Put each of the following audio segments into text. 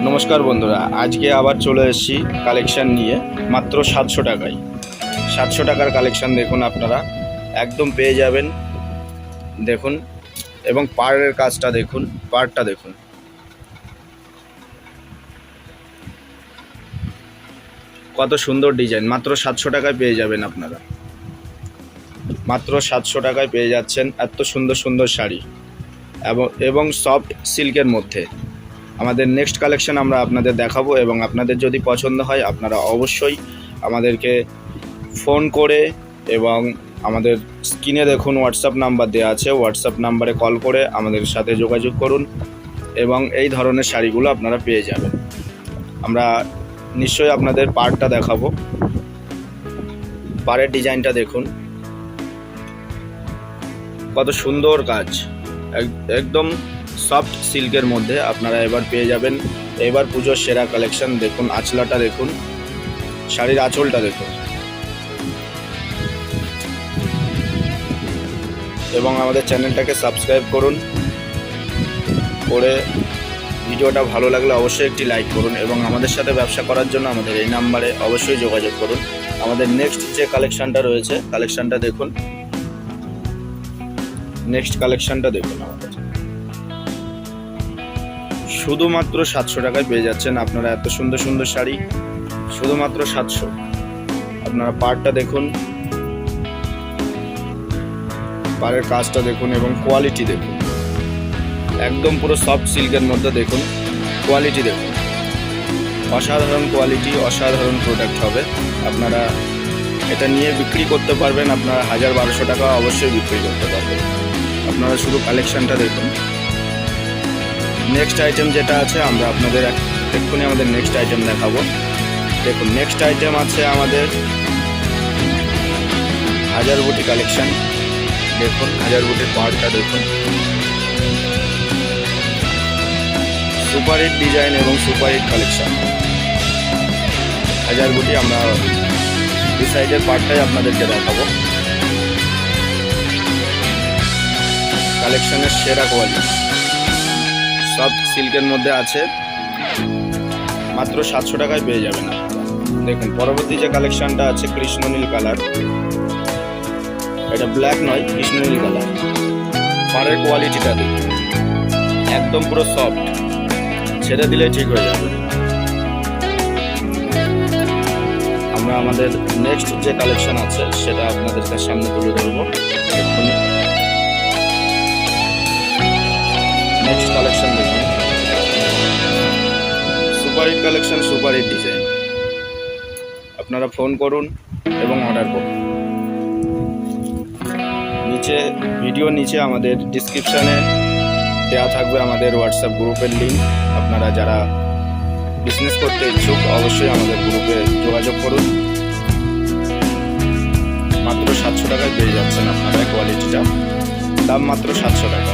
নমস্কার বন্ধুরা, আজকে আবার চলে এসেছি কালেকশন নিয়ে মাত্র 700 টাকায়। 700 টাকার কালেকশন দেখুন, আপনারা একদম পেয়ে যাবেন। দেখুন, এবং পাড়ের কাজটা দেখুন, পাড়টা দেখুন, কত সুন্দর ডিজাইন। মাত্র 700 টাকায় পেয়ে যাবেন আপনারা। মাত্র 700 টাকায় পেয়ে যাচ্ছেন এত সুন্দর সুন্দর শাড়ি এবং সফট সিল্কের মধ্যে। আমাদের নেক্সট কালেকশন আমরা আপনাদের দেখাবো, এবং আপনাদের যদি পছন্দ হয় আপনারা অবশ্যই আমাদেরকে ফোন করে, এবং আমাদের স্ক্রিনে দেখুন হোয়াটসঅ্যাপ নাম্বার দেওয়া আছে, হোয়াটসঅ্যাপ নাম্বারে কল করে আমাদের সাথে যোগাযোগ করুন, এবং এই ধরনের শাড়িগুলো আপনারা পেয়ে যাবেন। আমরা নিশ্চয়ই আপনাদের পাড়টা দেখাবো। পাড়ের ডিজাইনটা দেখুন, কত সুন্দর কাজ, একদম সফট সিল্কের মধ্যে আপনারা এবার পেয়ে যাবেন। এবার পুজোর সেরা কালেকশন দেখুন, আঁচলাটা দেখুন, শাড়ির আঁচলটা দেখুন, এবং আমাদের চ্যানেলটাকে সাবস্ক্রাইব করুন। করে ভিডিওটা ভালো লাগলে অবশ্যই একটি লাইক করুন, এবং আমাদের সাথে ব্যবসা করার জন্য আমাদের এই নাম্বারে অবশ্যই যোগাযোগ করুন। আমাদের নেক্সট যে কালেকশানটা রয়েছে, কালেকশানটা দেখুন, নেক্সট কালেকশানটা দেখুন। আমাদের শুধুমাত্র 700 টাকায় পেয়ে যাচ্ছেন আপনারা এত সুন্দর সুন্দর শাড়ি, শুধুমাত্র 700। আপনারা পাড়টা দেখুন, পাড়ের কাজটা দেখুন, এবং কোয়ালিটি দেখুন, একদম পুরো সফট সিল্কের মধ্যে দেখুন, কোয়ালিটি দেখুন, অসাধারণ কোয়ালিটি, অসাধারণ প্রোডাক্ট হবে। আপনারা এটা নিয়ে বিক্রি করতে পারবেন, আপনারা 1000-1200 টাকা অবশ্যই বিক্রি করতে পারবেন। আপনারা শুধু কালেকশানটা দেখুন। নেক্সট আইটেম যেটা আছে, আমরা আপনাদের এক্ষুনি আমাদের নেক্সট আইটেম দেখাবো। দেখুন, নেক্সট আইটেম আছে আমাদের হাজার বুটি কালেকশান। দেখুন, হাজার বুটির পাড়টা দেখুন, সুপার হিট ডিজাইন এবং সুপার হিট কালেকশান। হাজার বুটি আমরা দুই সাইডের পার্টটাই আপনাদেরকে দেখাবো। কালেকশনের সেরা কোয়ালিটি, সফট সিল্কের মধ্যে আছে, মাত্র 700 টাকায় পেয়ে যাবেন আপনারা। দেখুন, পরবর্তী যে কালেকশনটা আছে কৃষ্ণনীল কালার, এটা ব্ল্যাক নয়, কৃষ্ণনীল কালার। পাড়ের কোয়ালিটিটা দেখুন, একদম পুরো সফট, ছেড়ে দিলেই ঠিক হয়ে যাবে। আমরা আমাদের নেক্সট যে কালেকশন আছে সেটা আপনাদের সামনে তুলে ধরবো। নেক্সট কালেকশন দেখুন, super hit collection, super hit design. আপনারা ফোন করুন এবং অর্ডার করুন। ভিডিও নিচে আমাদের ডিসক্রিপশানে দেওয়া থাকবে আমাদের হোয়াটসঅ্যাপ গ্রুপের লিঙ্ক। আপনারা যারা বিজনেস করতে ইচ্ছুক অবশ্যই আমাদের গ্রুপে যোগাযোগ করুন। মাত্র 700 টাকায় পেয়ে যাচ্ছেন আপনারা কোয়ালিটিটা, দাম মাত্র 700 টাকা।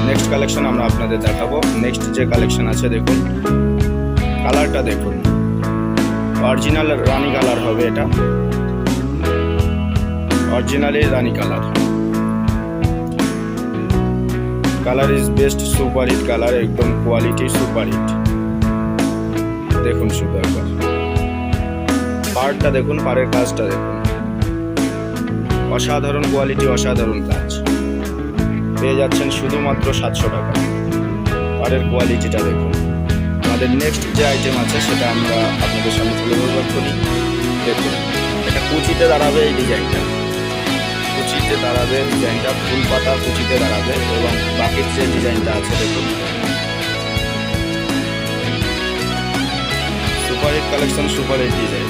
নেক্সট কালেকশন আমরা আপনাদের দেখাবো। নেক্সট যে কালেকশন আছে দেখুন, কালারটা দেখুন, অরিজিনাল রানী কালার হবে এটা, অরিজিনালি রানী কালার। Colour is best, super hit colour, একদম কোয়ালিটি সুপার হিট। দেখুন শুধু একবার পাড়টা দেখুন, পাড়ের কাজটা দেখুন, অসাধারণ কোয়ালিটি, অসাধারণ কাজ। পেয়ে যাচ্ছেন শুধুমাত্র 700 টাকা। পাড়ের কোয়ালিটিটা দেখুন। আমাদের নেক্সট যে আইটেম আছে সেটা আমরা আপনাদের সামনে তুলে ধরবার করি। দেখুন, এটা কুচিতে দাঁড়াবে, এই ডিজাইনটা কুচিতে দাঁড়াবে, ডিজাইনটা ফুল পাতা কুচিতে দাঁড়াবে, এবং বাকির যে ডিজাইনটা আছে দেখুন, super hit collection, super hit design,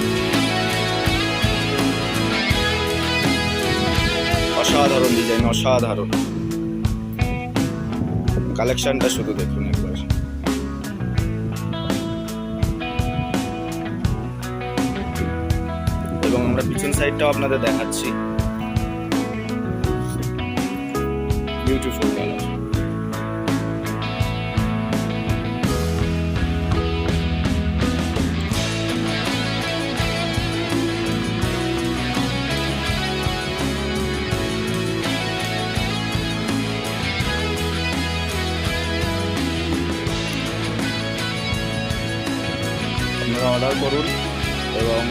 অসাধারণ ডিজাইন, অসাধারণ কালেকশনটা শুধু দেখুন একবার। এবং আমরা পিছন সাইডটাও আপনাদের দেখাচ্ছি, বিউটিফুল কালার। আপনারা অর্ডার করুন। এবং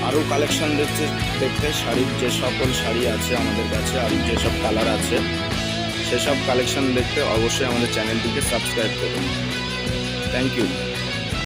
আরও কালেকশান দেখতে শাড়ির যে সকল শাড়ি আছে আমাদের কাছে, আরও যেসব কালার আছে সেসব কালেকশান দেখতে অবশ্যই আমাদের চ্যানেলটিকে সাবস্ক্রাইব করুন। Thank you.